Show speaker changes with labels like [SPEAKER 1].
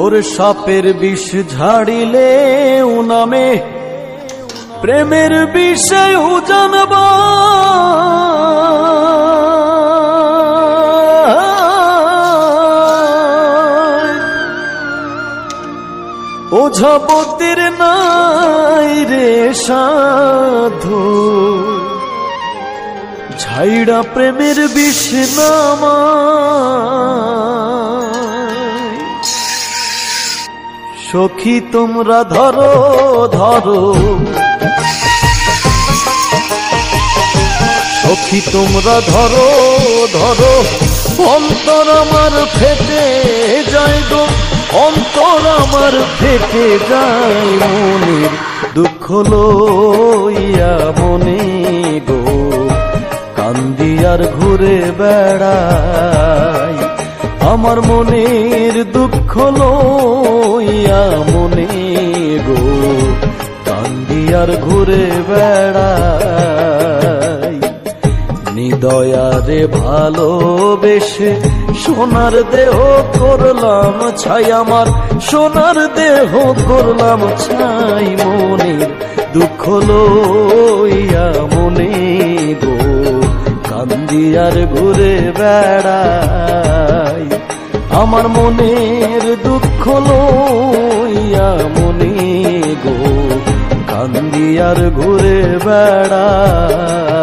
[SPEAKER 1] ওরে সাপের বিষ ঝাড়িলে নামে প্রেমের বিষয় জানবা ওঝাপতির নাই রে সাধু ঝাইড়া প্রেমের বিষ নামা সখী তোমরা ধরো ধরো সখী তোমরা ধরো ধরো অন্তর আমার ফেটে যায় গো অন্তর আমার ফেটে যায় মনের দুঃখ লইয়া মনে গো কান্দি আর ঘুরে বেড়াই আমার মনের দুঃখ লইয়া মনে গো কান্দি আর ঘুরে বেড়াই নিদয়ারে ভালোবেসে সোনার দেহ করলাম ছাই আমার সোনার দেহ করলাম ছাই মনের দুঃখ লইয়া মনে গো কান্দি আর ঘুরে বেড়াই আমার মনের দুঃখ লইয়া মনে গো কান্দি আর ঘুরে বেড়াই।